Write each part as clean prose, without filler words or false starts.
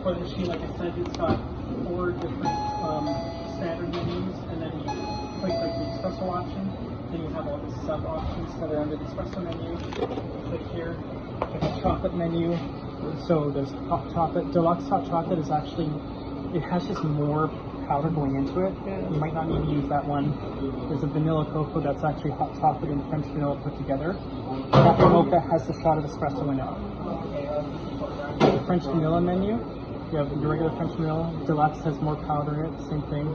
for the machine, like I said, it's got 4 different standard menus, and then you click like the espresso option. Then you have all the sub options that are under the espresso menu. Click here, the chocolate menu. So there's hot chocolate. Deluxe hot chocolate is actually, it has just more powder going into it. Yeah. You might not need to use that one. There's a vanilla cocoa that's actually hot chocolate and French vanilla put together. Cafe mocha has the shot of espresso in it. The French vanilla menu, you have your regular French vanilla. Deluxe has more powder in it, same thing.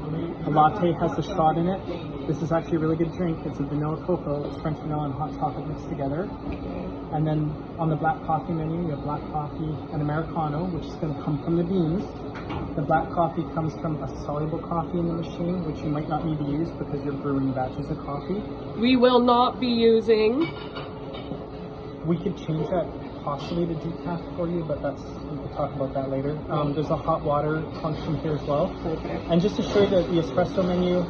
A latte has the shot in it. This is actually a really good drink. It's a vanilla cocoa, it's French vanilla and hot chocolate mixed together. And then on the black coffee menu, you have black coffee and Americano, which is going to come from the beans. The black coffee comes from a soluble coffee in the machine, which you might not need to use because you're brewing batches of coffee. We will not be using. We could change that possibly to decaf for you, but we could talk about that later. There's a hot water function here as well. Okay. And just to show you the espresso menu,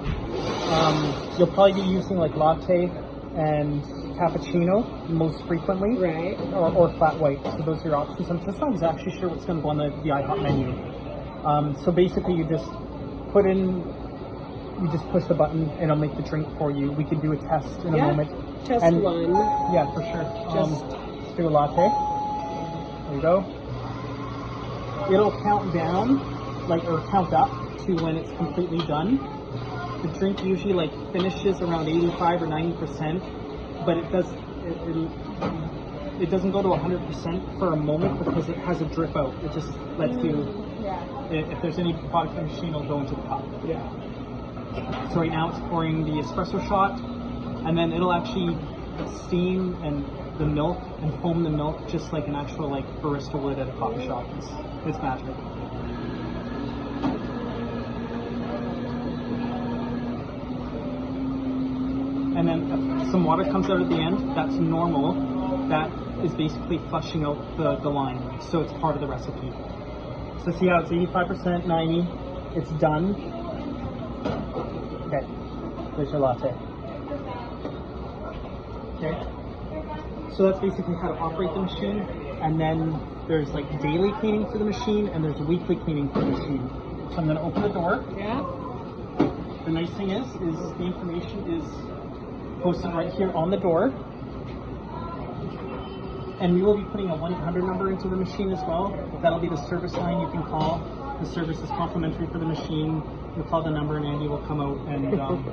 you'll probably be using like latte and cappuccino most frequently, Right. or flat white. So those are your options. I'm just not exactly sure what's going to go on the IHOP menu. So basically, you just push the button and it'll make the drink for you. We can do a test in a moment. Test And- one. Yeah, for sure. Let's do a latte. There you go. It'll count down, or count up to when it's completely done. The drink usually finishes around 85 or 90%, but it doesn't go to 100% for a moment because it has a drip out. It just lets you, if there's any product in the machine, it'll go into the cup. Yeah. So right now it's pouring the espresso shot, and then it'll actually steam and the milk and foam the milk just like an actual barista would at a coffee shop. It's magic. And then some water comes out at the end. That's normal. That is basically flushing out the line. So it's part of the recipe. So see how it's 85%, 90. It's done. Okay. There's your latte. Okay. So that's basically how to operate the machine. And then there's daily cleaning for the machine and there's weekly cleaning for the machine. So I'm going to open the door. Yeah. The nice thing is the information is posted right here on the door. And we will be putting a 1-800 number into the machine as well. That'll be the service line you can call. The service is complimentary for the machine. You call the number and Andy will come out and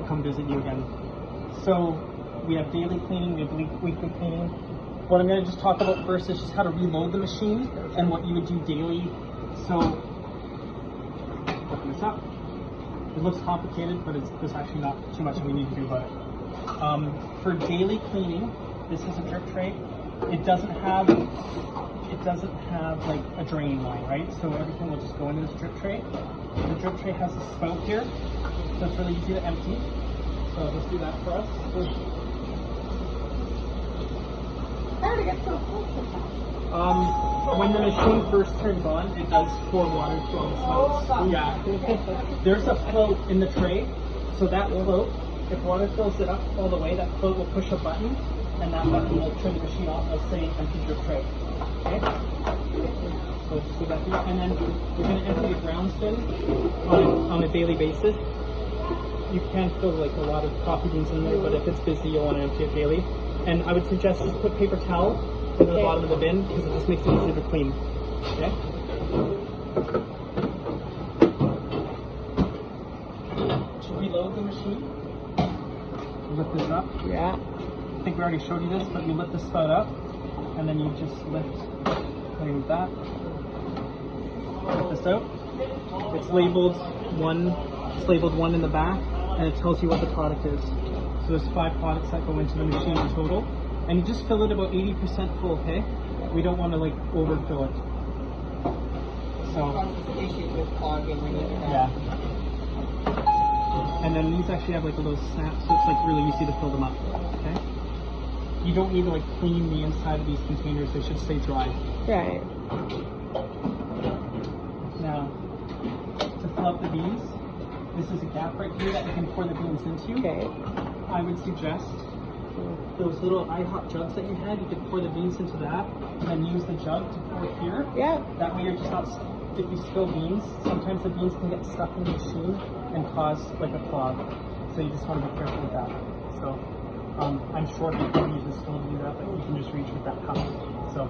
come visit you again. So we have daily cleaning, we have weekly cleaning. What I'm going to just talk about first is just how to reload the machine and what you would do daily. So open this up. It looks complicated, but there's actually not too much we need to do about it. For daily cleaning, this is a drip tray. It doesn't have a drain line, right? So everything will just go into this drip tray. The drip tray has a spout here, so it's really easy to empty. So let's do that for us. How to get so full sometimes? When the machine first turns on, it does pour water to all the spouts. Yeah. There's a float in the tray, so that float, if water fills it up all the way, that float will push a button, and that button will turn the machine off. It'll say empty drip tray. Okay? So just do that here. And then we're going to empty the grounds bin on a daily basis. You can fill a lot of coffee beans in there, but if it's busy, you'll want to empty it daily. And I would suggest just put paper towel in the bottom of the bin because it just makes it easier to clean. Okay? To reload the machine, lift this up. Yeah. I think we already showed you this, but you lift the spout up, and then you just lift, like that. Lift this out. It's labeled 1. It's labeled 1 in the back, and it tells you what the product is. So there's 5 products that go into the machine in total, and you just fill it about 80% full. Okay? We don't want to overfill it. So. Issues with clogging when you do that. Yeah. And then these actually have a little snap, so it's really easy to fill them up. Okay. You don't need to clean the inside of these containers; they should stay dry. Right. Now, to fill up the beans, this is a gap right here that you can pour the beans into. Okay. I would suggest those little IHOP jugs that you had. You could pour the beans into that, and then use the jug to pour here. Yeah. That way, you're just not if you spill beans, sometimes the beans can get stuck in the machine and cause like a clog. So you just want to be careful with that. So I'm sure people use this tool to do that, but you can just reach with that cup. So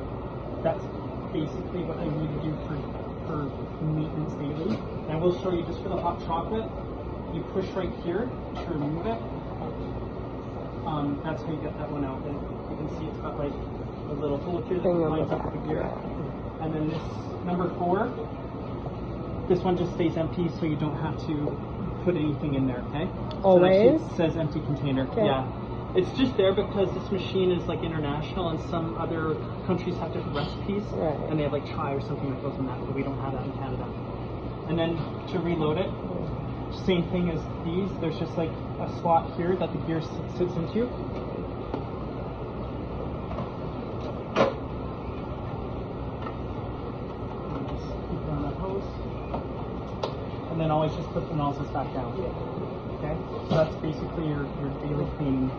that's basically what you need to do for maintenance daily. And I will show you just for the hot chocolate, you push right here to remove it. That's how you get that one out. And you can see it's got like a little hole here that lines up with the gear. And then this number 4, this one just stays empty, so you don't have to put anything in there, okay? Always? So it says empty container. Okay. Yeah. It's just there because this machine is like international and some other countries have different recipes. Right. And they have like chai or something that goes in that, but we don't have that in Canada. And then to reload it, same thing as these, there's just like a slot here that the gear sits into. And then always just put the nozzles back down. Okay? So that's basically your daily cleaning.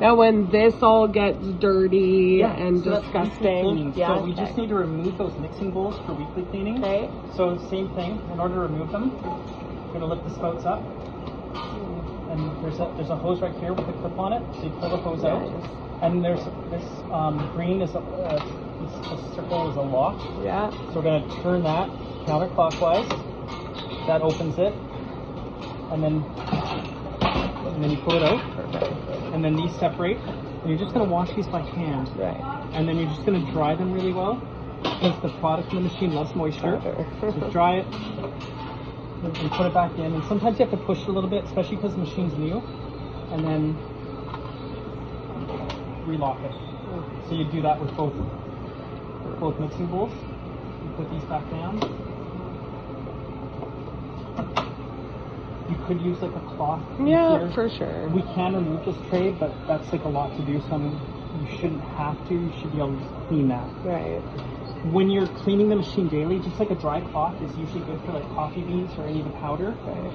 Now, when this all gets dirty and so that's weekly disgusting, cleaning. yeah, So we just need to remove those mixing bowls for weekly cleaning. Okay. So same thing, in order to remove them, you're going to lift the spouts up. And there's a hose right here with a clip on it. So you pull the hose out. And there's this green is this circle is a lock. Yeah. So we're going to turn that counterclockwise. That opens it, and then you pull it out, and then these separate, and you're just going to wash these by hand, Right. and then you're just going to dry them really well, because the product in the machine loves moisture. So dry it, and put it back in, and sometimes you have to push it a little bit, especially because the machine's new, and then relock it. So you do that with both mixing bowls. You put these back down. You could use like a cloth. Yeah, here. for sure. We can remove this tray, but that's like a lot to do, so you shouldn't have to. You should be able to just clean that. Right. When you're cleaning the machine daily, just like a dry cloth is usually good for like coffee beans or any of the powder. Right.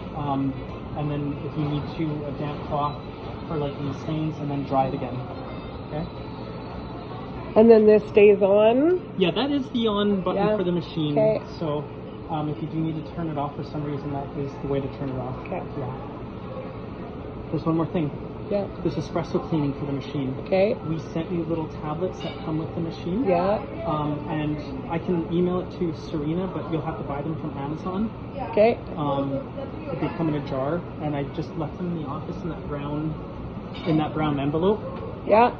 And then if you need to, a damp cloth for like any stains, and then dry it again. Okay? And then this stays on. Yeah, that is the on button Yeah. for the machine. Okay. So if you do need to turn it off for some reason, that is the way to turn it off. Okay. Yeah. There's one more thing. Yeah. This espresso cleaning for the machine. Okay. We sent you little tablets that come with the machine. Yeah. And I can email it to Serena, but you'll have to buy them from Amazon. Okay. They come in a jar, and I just left them in the office in that brown envelope. Yeah.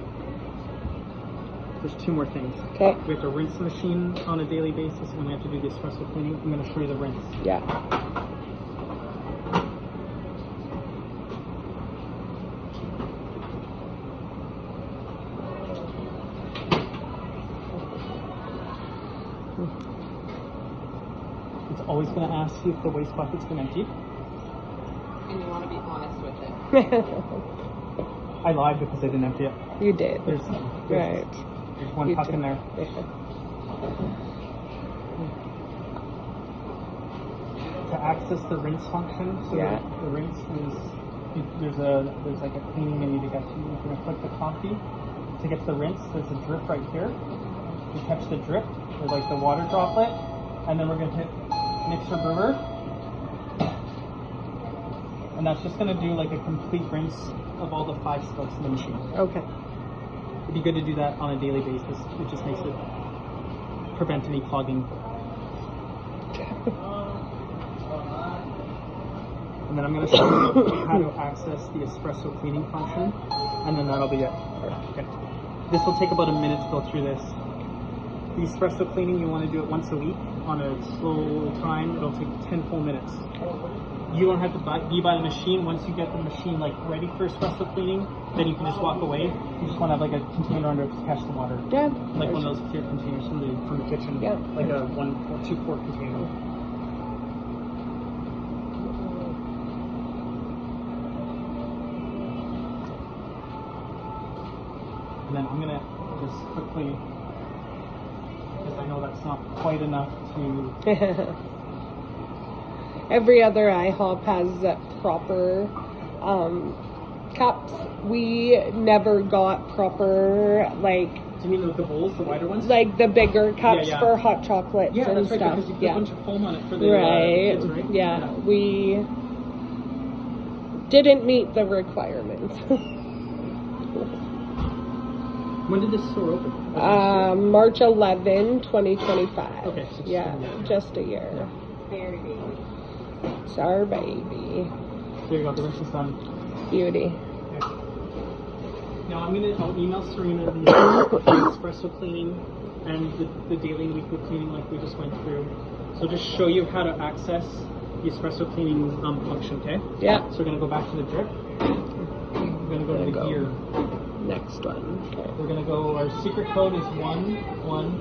There's 2 more things. Okay. We have to rinse the machine on a daily basis, and we have to do the espresso cleaning. I'm going to show you the rinse. Yeah. It's always going to ask you if the waste bucket's been emptied. And you want to be honest with it. I lied because I didn't empty it. You did. There's Right. There's one You puck did. in there. Yeah. To access the rinse function, so Yeah. the rinse is there's like a cleaning menu to get to. You're going to click the coffee to get to the rinse. There's a drip right here. You catch the drip or like the water droplet, and then we're going to hit mixer brewer, and that's just going to do like a complete rinse of all the 5 spokes in the machine. Okay. It'd be good to do that on a daily basis. It just makes it prevent any clogging. And then I'm going to show you how to access the espresso cleaning function, and then that'll be it. Okay. This will take about a minute to go through this. The espresso cleaning, you want to do it once a week on a slow time. It'll take 10 full minutes. You don't have to be by the machine. Once you get the machine like ready for espresso cleaning, then you can just walk away. You just want to have like a container under it to catch the water. Yeah. Like one of those clear containers from the kitchen. Yeah. Like a 1 or 2 quart container. And then I'm gonna just quickly, because I know that's not quite enough to. Every other IHOP has proper cups. We never got proper like Do you mean the bowls, the wider ones? Like the bigger cups Yeah. for hot chocolates Yeah, and that's right, stuff. because you put Yeah. a bunch of foam on it for the Right. kids, right? Yeah. We didn't meet the requirements. When did this store open? March 11, 2025. Okay, so Yeah, just a year. It's our baby. There you go, the rinse is done. Beauty. Now I'll email Serena the espresso cleaning and the daily and weekly cleaning like we just went through. So just show you how to access the espresso cleaning function, okay? Yeah. So we're gonna go back to the drip. We're gonna go to the gear. Next one. Okay. We're gonna go, our secret code is 1, 1,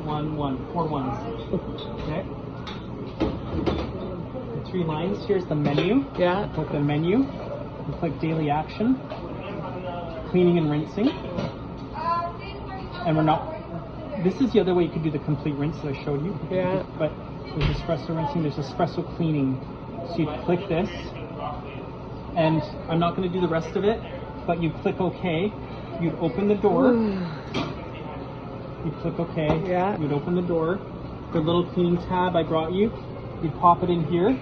1, 1, 4 ones. Okay? The 3 lines, here's the menu. Yeah. Click the menu, and click daily action, cleaning and rinsing. And we're not, this is the other way you could do the complete rinse that I showed you. Yeah. But there's espresso rinsing, there's espresso cleaning. So you click this, and I'm not gonna do the rest of it, but you click OK, you'd open the door, you'd click OK, Yeah. you'd open the door, the little cleaning tab I brought you, you'd pop it in here,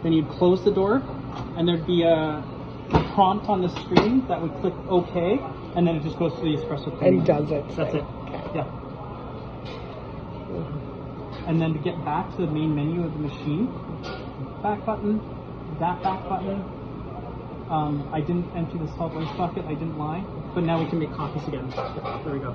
then you'd close the door, and there'd be a prompt on the screen that would click OK, and then it just goes to the espresso cleaning. And does it. That's it. Yeah. And then to get back to the main menu of the machine, back button, that back button. I didn't empty the salt waste bucket, I didn't lie, but now we can make coffees again. There we go.